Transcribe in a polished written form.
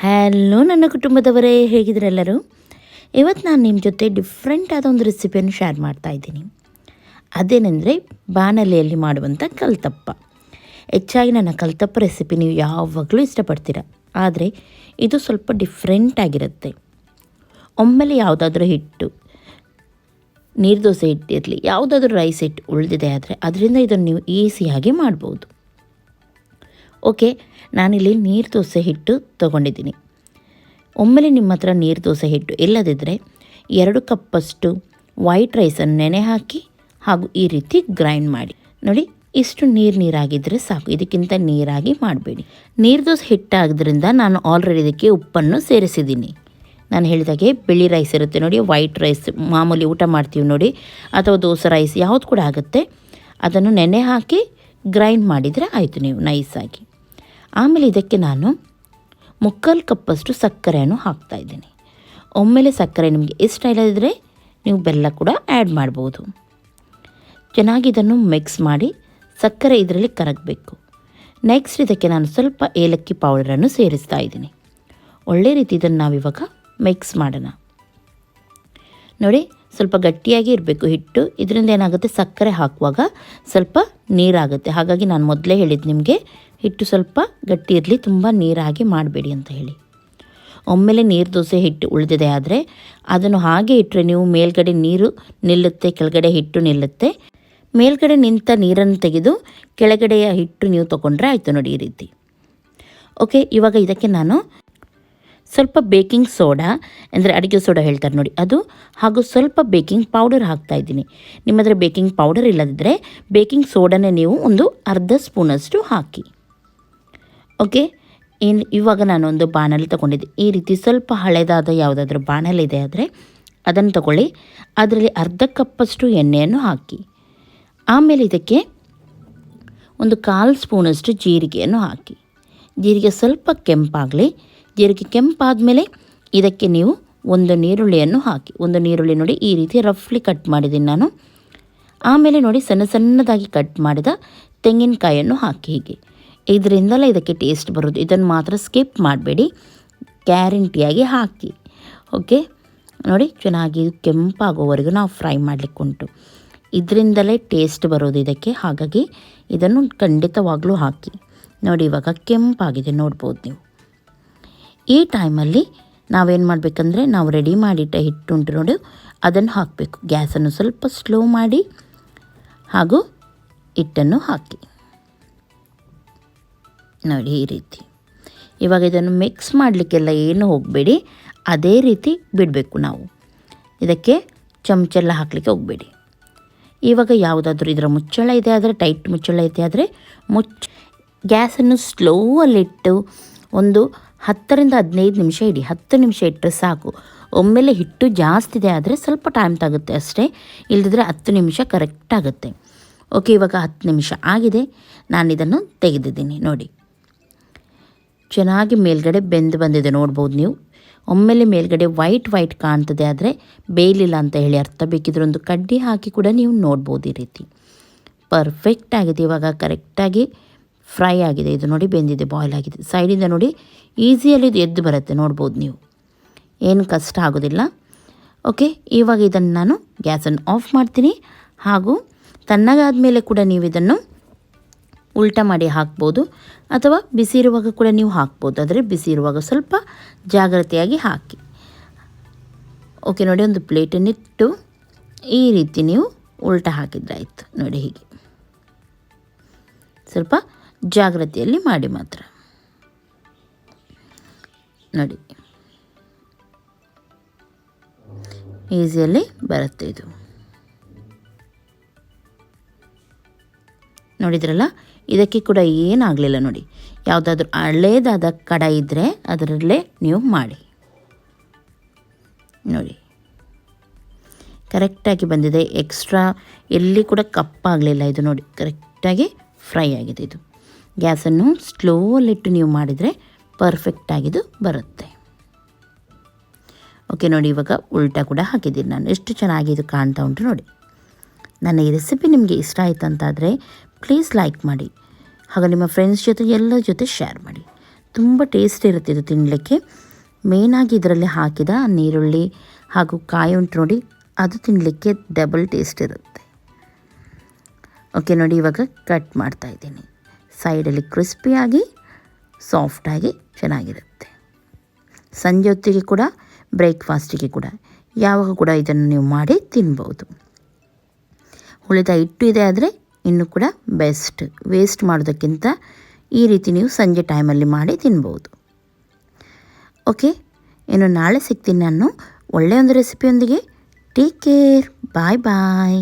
Hello ನನ್ನ ಕುಟುಂಬದವರೇ, ಹೇಗಿದ್ರೆಲ್ಲರೂ? ಇವತ್ತು ನಾನು ನಿಮ್ಮ ಜೊತೆ ಡಿಫ್ರೆಂಟ್ ಆದ ಒಂದು ರೆಸಿಪಿಯನ್ನು ಶೇರ್ ಮಾಡ್ತಾ ಇದ್ದೀನಿ. ಅದೇನೆಂದರೆ ಬಾಣಲೆಯಲ್ಲಿ ಮಾಡುವಂಥ ಕಲ್ತಪ್ಪ. ಹೆಚ್ಚಾಗಿ ನನ್ನ ಕಲ್ತಪ್ಪ ರೆಸಿಪಿ ನೀವು ಯಾವಾಗಲೂ ಇಷ್ಟಪಡ್ತೀರ, ಆದರೆ ಇದು ಸ್ವಲ್ಪ ಡಿಫ್ರೆಂಟ್ ಆಗಿರುತ್ತೆ. ಒಮ್ಮೆಲೆ ಯಾವುದಾದ್ರೂ ಹಿಟ್ಟು, ನೀರು ದೋಸೆ ಹಿಟ್ಟಿರಲಿ, ಯಾವುದಾದ್ರೂ ರೈಸ್ ಹಿಟ್ಟು ಉಳಿದಿದೆ ಆದರೆ ಅದರಿಂದ ಇದನ್ನು ನೀವು ಈಸಿಯಾಗಿ ಮಾಡ್ಬೋದು. ಓಕೆ, ನಾನಿಲ್ಲಿ ನೀರು ದೋಸೆ ಹಿಟ್ಟು ತೊಗೊಂಡಿದ್ದೀನಿ. ಒಮ್ಮೆಲೆ ನಿಮ್ಮ ಹತ್ರ ನೀರು ದೋಸೆ ಹಿಟ್ಟು ಇಲ್ಲದಿದ್ದರೆ 2 ಕಪ್ಪಷ್ಟು ವೈಟ್ ರೈಸನ್ನು ನೆನೆ ಹಾಕಿ ಹಾಗೂ ಈ ರೀತಿ ಗ್ರೈಂಡ್ ಮಾಡಿ. ನೋಡಿ, ಇಷ್ಟು ನೀರಾಗಿದ್ದರೆ ಸಾಕು, ಇದಕ್ಕಿಂತ ನೀರಾಗಿ ಮಾಡಬೇಡಿ. ನೀರು ದೋಸೆ ಹಿಟ್ಟಾಗೋದ್ರಿಂದ ನಾನು ಆಲ್ರೆಡಿ ಇದಕ್ಕೆ ಉಪ್ಪನ್ನು ಸೇರಿಸಿದ್ದೀನಿ. ನಾನು ಹೇಳಿದಾಗೆ ಬಿಳಿ ರೈಸ್ ಇರುತ್ತೆ ನೋಡಿ, ವೈಟ್ ರೈಸ್ ಮಾಮೂಲಿ ಊಟ ಮಾಡ್ತೀವಿ ನೋಡಿ, ಅಥವಾ ದೋಸೆ ರೈಸ್ ಯಾವುದು ಕೂಡ ಆಗುತ್ತೆ, ಅದನ್ನು ನೆನೆ ಹಾಕಿ ಗ್ರೈಂಡ್ ಮಾಡಿದರೆ ಆಯಿತು ನೀವು ನೈಸಾಗಿ. ಆಮೇಲೆ ಇದಕ್ಕೆ ನಾನು 3/4 ಕಪ್ಪಷ್ಟು ಸಕ್ಕರೆಯನ್ನು ಹಾಕ್ತಾಯಿದ್ದೀನಿ. ಒಮ್ಮೆಲೆ ಸಕ್ಕರೆ ನಿಮಗೆ ಇಷ್ಟ ಇಲ್ಲದಿದ್ದರೆ ನೀವು ಬೆಲ್ಲ ಕೂಡ ಆ್ಯಡ್ ಮಾಡ್ಬೋದು. ಚೆನ್ನಾಗಿ ಇದನ್ನು ಮಿಕ್ಸ್ ಮಾಡಿ ಸಕ್ಕರೆ ಇದರಲ್ಲಿ ಕರಗಬೇಕು. ನೆಕ್ಸ್ಟ್ ಇದಕ್ಕೆ ನಾನು ಸ್ವಲ್ಪ ಏಲಕ್ಕಿ ಪೌಡರನ್ನು ಸೇರಿಸ್ತಾ ಇದ್ದೀನಿ. ಒಳ್ಳೆ ರೀತಿ ಇದನ್ನು ನಾವಿವಾಗ ಮಿಕ್ಸ್ ಮಾಡೋಣ. ನೋಡಿ, ಸ್ವಲ್ಪ ಗಟ್ಟಿಯಾಗಿ ಇರಬೇಕು ಹಿಟ್ಟು. ಇದರಿಂದ ಏನಾಗುತ್ತೆ, ಸಕ್ಕರೆ ಹಾಕುವಾಗ ಸ್ವಲ್ಪ ನೀರಾಗುತ್ತೆ. ಹಾಗಾಗಿ ನಾನು ಮೊದಲೇ ಹೇಳಿದ್ದು ನಿಮಗೆ, ಹಿಟ್ಟು ಸ್ವಲ್ಪ ಗಟ್ಟಿ ಇರಲಿ, ತುಂಬ ನೀರಾಗಿ ಮಾಡಬೇಡಿ ಅಂತ ಹೇಳಿ. ಒಮ್ಮೆಲೆ ನೀರು ದೋಸೆ ಹಿಟ್ಟು ಉಳಿದಿದೆ ಆದರೆ ಅದನ್ನು ಹಾಗೆ ಇಟ್ಟರೆ ನೀವು ಮೇಲ್ಗಡೆ ನೀರು ನಿಲ್ಲುತ್ತೆ, ಕೆಳಗಡೆ ಹಿಟ್ಟು ನಿಲ್ಲುತ್ತೆ. ಮೇಲ್ಗಡೆ ನಿಂತ ನೀರನ್ನು ತೆಗೆದು ಕೆಳಗಡೆಯ ಹಿಟ್ಟು ನೀವು ತೊಗೊಂಡ್ರೆ ಆಯಿತು ನೋಡಿ, ಈ ರೀತಿ. ಓಕೆ, ಇವಾಗ ಇದಕ್ಕೆ ನಾನು ಸ್ವಲ್ಪ ಬೇಕಿಂಗ್ ಸೋಡಾ, ಅಂದರೆ ಅಡುಗೆ ಸೋಡಾ ಹೇಳ್ತಾರೆ ನೋಡಿ, ಅದು ಹಾಗೂ ಸ್ವಲ್ಪ ಬೇಕಿಂಗ್ ಪೌಡರ್ ಹಾಕ್ತಾಯಿದ್ದೀನಿ. ನಿಮ್ಮ ಹತ್ರ ಬೇಕಿಂಗ್ ಪೌಡರ್ ಇಲ್ಲದಿದ್ದರೆ ಬೇಕಿಂಗ್ ಸೋಡಾನೇ ನೀವು ಒಂದು ಅರ್ಧ ಸ್ಪೂನಷ್ಟು ಹಾಕಿ. ಓಕೆ, ಇವಾಗ ನಾನೊಂದು ಬಾಣಲೆ ತೊಗೊಂಡಿದ್ದೆ. ಈ ರೀತಿ ಸ್ವಲ್ಪ ಹಳೆದಾದ ಯಾವುದಾದ್ರೂ ಬಾಣಲೆ ಇದೆ ಆದರೆ ಅದನ್ನು ತಗೊಳ್ಳಿ. ಅದರಲ್ಲಿ ಅರ್ಧ ಕಪ್ಪಷ್ಟು ಎಣ್ಣೆಯನ್ನು ಹಾಕಿ. ಆಮೇಲೆ ಇದಕ್ಕೆ ಒಂದು 1/4 ಸ್ಪೂನಷ್ಟು ಜೀರಿಗೆಯನ್ನು ಹಾಕಿ. ಜೀರಿಗೆ ಸ್ವಲ್ಪ ಕೆಂಪಾಗಲಿ. ಜೀರಿಗೆ ಕೆಂಪಾದ ಮೇಲೆ ಇದಕ್ಕೆ ನೀವು ಒಂದು ನೀರುಳ್ಳಿಯನ್ನು ಹಾಕಿ. ಒಂದು ನೀರುಳ್ಳಿ ನೋಡಿ ಈ ರೀತಿ ರಫ್ಲಿ ಕಟ್ ಮಾಡಿದ್ದೀನಿ ನಾನು. ಆಮೇಲೆ ನೋಡಿ ಸಣ್ಣದಾಗಿ ಕಟ್ ಮಾಡಿದ ತೆಂಗಿನಕಾಯಿಯನ್ನು ಹಾಕಿ. ಹೀಗೆ ಇದರಿಂದಲೇ ಇದಕ್ಕೆ ಟೇಸ್ಟ್ ಬರೋದು. ಇದನ್ನು ಮಾತ್ರ ಸ್ಕಿಪ್ ಮಾಡಬೇಡಿ, ಗ್ಯಾರಂಟಿಯಾಗಿ ಹಾಕಿ. ಓಕೆ, ನೋಡಿ ಚೆನ್ನಾಗಿ ಕೆಂಪಾಗೋವರೆಗೂ ನಾವು ಫ್ರೈ ಮಾಡಲಿಕ್ಕೆ ಉಂಟು. ಇದರಿಂದಲೇ ಟೇಸ್ಟ್ ಬರೋದು ಇದಕ್ಕೆ, ಹಾಗಾಗಿ ಇದನ್ನು ಖಂಡಿತವಾಗ್ಲೂ ಹಾಕಿ. ನೋಡಿ, ಇವಾಗ ಕೆಂಪಾಗಿದೆ ನೋಡ್ಬೋದು ನೀವು. ಈ ಟೈಮಲ್ಲಿ ನಾವೇನು ಮಾಡಬೇಕಂದ್ರೆ, ನಾವು ರೆಡಿ ಮಾಡಿಟ್ಟ ಹಿಟ್ಟುಂಟು ನೋಡಿ ಅದನ್ನು ಹಾಕಬೇಕು. ಗ್ಯಾಸನ್ನು ಸ್ವಲ್ಪ ಸ್ಲೋ ಮಾಡಿ ಹಾಗೂ ಹಿಟ್ಟನ್ನು ಹಾಕಿ. ನೋಡಿ ಈ ರೀತಿ. ಇವಾಗ ಇದನ್ನು ಮಿಕ್ಸ್ ಮಾಡಲಿಕ್ಕೆಲ್ಲ ಏನು ಹೋಗಬೇಡಿ, ಅದೇ ರೀತಿ ಬಿಡಬೇಕು ನಾವು. ಇದಕ್ಕೆ ಚಮಚೆಲ್ಲ ಹಾಕಲಿಕ್ಕೆ ಹೋಗಬೇಡಿ. ಇವಾಗ ಯಾವುದಾದ್ರೂ ಇದರ ಮುಚ್ಚಳ ಇದೆ ಆದರೆ, ಟೈಟ್ ಮುಚ್ಚಳ ಇದೆ ಆದರೆ ಗ್ಯಾಸನ್ನು ಸ್ಲೋವಲ್ಲಿಟ್ಟು ಒಂದು 10ರಿಂದ 15 ನಿಮಿಷ ಇಡಿ. 10 ನಿಮಿಷ ಇಟ್ಟರೆ ಸಾಕು. ಒಮ್ಮೆಲೆ ಹಿಟ್ಟು ಜಾಸ್ತಿ ಇದೆ ಆದರೆ ಸ್ವಲ್ಪ ಟೈಮ್ ತಗುತ್ತೆ ಅಷ್ಟೇ, ಇಲ್ಲದಿದ್ದರೆ 10 ನಿಮಿಷ ಕರೆಕ್ಟ್ ಆಗುತ್ತೆ. ಓಕೆ, ಇವಾಗ 10 ನಿಮಿಷ ಆಗಿದೆ. ನಾನು ಇದನ್ನು ತೆಗೆದಿದ್ದೀನಿ. ನೋಡಿ, ಚೆನ್ನಾಗಿ ಮೇಲ್ಗಡೆ ಬೆಂದು ಬಂದಿದೆ ನೋಡ್ಬೋದು ನೀವು. ಒಮ್ಮೆಲೆ ಮೇಲ್ಗಡೆ ವೈಟ್ ಕಾಣ್ತದೆ ಆದರೆ ಬೇಯಲಿಲ್ಲ ಅಂತ ಹೇಳಿ ಅರ್ಥ. ಬೇಕಿದ್ರೆ ಒಂದು ಕಡ್ಡಿ ಹಾಕಿ ಕೂಡ ನೀವು ನೋಡ್ಬೋದು. ಈ ರೀತಿ ಪರ್ಫೆಕ್ಟ್ ಆಗಿದೆ. ಇವಾಗ ಕರೆಕ್ಟಾಗಿ ಫ್ರೈ ಆಗಿದೆ. ಇದು ನೋಡಿ ಬೆಂದಿದೆ, ಬಾಯ್ಲ್ ಆಗಿದೆ. ಸೈಡಿಂದ ನೋಡಿ ಈಸಿಯಲ್ಲಿ ಇದು ಎದ್ದು ಬರುತ್ತೆ ನೋಡ್ಬೋದು ನೀವು, ಏನು ಕಷ್ಟ ಆಗೋದಿಲ್ಲ. ಓಕೆ, ಇವಾಗ ಇದನ್ನು ನಾನು ಗ್ಯಾಸನ್ನು ಆಫ್ ಮಾಡ್ತೀನಿ. ಹಾಗೂ ತಣ್ಣಗಾದ ಮೇಲೆ ಕೂಡ ನೀವು ಇದನ್ನು ಉಲ್ಟಾ ಮಾಡಿ ಹಾಕ್ಬೋದು, ಅಥವಾ ಬಿಸಿ ಇರುವಾಗ ಕೂಡ ನೀವು ಹಾಕ್ಬೋದು. ಆದರೆ ಬಿಸಿ ಇರುವಾಗ ಸ್ವಲ್ಪ ಜಾಗ್ರತೆಯಾಗಿ ಹಾಕಿ. ಓಕೆ, ನೋಡಿ ಒಂದು ಪ್ಲೇಟನ್ನಿಟ್ಟು ಈ ರೀತಿ ನೀವು ಉಲ್ಟಾ ಹಾಕಿದ್ರೆ ಆಯಿತು. ನೋಡಿ ಹೀಗೆ ಸ್ವಲ್ಪ ಜಾಗ್ರತೆಯಲ್ಲಿ ಮಾಡಿ ಮಾತ್ರ. ನೋಡಿ ಈಸಿಯಲ್ಲಿ ಬರುತ್ತೆ ಇದು. ನೋಡಿದ್ರಲ್ಲ, ಇದಕ್ಕೆ ಕೂಡ ಏನಾಗಲಿಲ್ಲ ನೋಡಿ. ಯಾವುದಾದ್ರೂ ಹಳೇದಾದ ಕಡಾಯಿ ಇದ್ದರೆ ಅದರಲ್ಲೇ ನೀವು ಮಾಡಿ. ನೋಡಿ ಕರೆಕ್ಟಾಗಿ ಬಂದಿದೆ. ಎಕ್ಸ್ಟ್ರಾ ಎಲ್ಲಿ ಕೂಡ ಕಪ್ಪಾಗಲಿಲ್ಲ ಇದು. ನೋಡಿ ಕರೆಕ್ಟಾಗಿ ಫ್ರೈ ಆಗಿದೆ. ಇದು ಗ್ಯಾಸನ್ನು ಸ್ಲೋವಲ್ಲಿಟ್ಟು ನೀವು ಮಾಡಿದರೆ ಪರ್ಫೆಕ್ಟಾಗಿದ್ದು ಬರುತ್ತೆ. ಓಕೆ, ನೋಡಿ ಇವಾಗ ಉಲ್ಟಾ ಕೂಡ ಹಾಕಿದ್ದೀನಿ ನಾನು. ಎಷ್ಟು ಚೆನ್ನಾಗಿ ಇದು ಕಾಣ್ತಾ ಉಂಟು ನೋಡಿ. ನನ್ನ ಈ ರೆಸಿಪಿ ನಿಮಗೆ ಇಷ್ಟ ಆಯಿತು ಅಂತಾದರೆ ಪ್ಲೀಸ್ ಲೈಕ್ ಮಾಡಿ, ಹಾಗೂ ನಿಮ್ಮ ಫ್ರೆಂಡ್ಸ್ ಜೊತೆ ಎಲ್ಲರ ಜೊತೆ ಶೇರ್ ಮಾಡಿ. ತುಂಬ ಟೇಸ್ಟ್ ಇರುತ್ತೆ ಇದು ತಿನ್ನಲಿಕ್ಕೆ. ಮೇಯ್ನಾಗಿ ಇದರಲ್ಲಿ ಹಾಕಿದ ನೀರುಳ್ಳಿ ಹಾಗೂ ಕಾಯಿ ಉಂಟು ನೋಡಿ, ಅದು ತಿನ್ನಲಿಕ್ಕೆ ಡಬಲ್ ಟೇಸ್ಟ್ ಇರುತ್ತೆ. ಓಕೆ ನೋಡಿ, ಇವಾಗ ಕಟ್ ಮಾಡ್ತಾಯಿದ್ದೀನಿ. ಸೈಡಲ್ಲಿ ಕ್ರಿಸ್ಪಿಯಾಗಿ ಸಾಫ್ಟಾಗಿ ಚೆನ್ನಾಗಿರುತ್ತೆ. ಸಂಜೆ ಹೊತ್ತಿಗೆ ಕೂಡ, ಬ್ರೇಕ್ಫಾಸ್ಟಿಗೆ ಕೂಡ, ಯಾವಾಗ ಕೂಡ ಇದನ್ನು ನೀವು ಮಾಡಿ ತಿನ್ಬೋದು. ಉಳಿದ ಹಿಟ್ಟು ಇದೆ ಆದರೆ ಇನ್ನೂ ಕೂಡ ಬೆಸ್ಟ್. ವೇಸ್ಟ್ ಮಾಡೋದಕ್ಕಿಂತ ಈ ರೀತಿ ನೀವು ಸಂಜೆ ಟೈಮಲ್ಲಿ ಮಾಡಿ ತಿನ್ಬೋದು. ಓಕೆ, ಇನ್ನು ನಾಳೆ ಸಿಗ್ತೀನಿ ನಾನು ಒಳ್ಳೆಯ ಒಂದು ರೆಸಿಪಿಯೊಂದಿಗೆ. ಟೇಕ್ ಕೇರ್, ಬಾಯ್ ಬಾಯ್.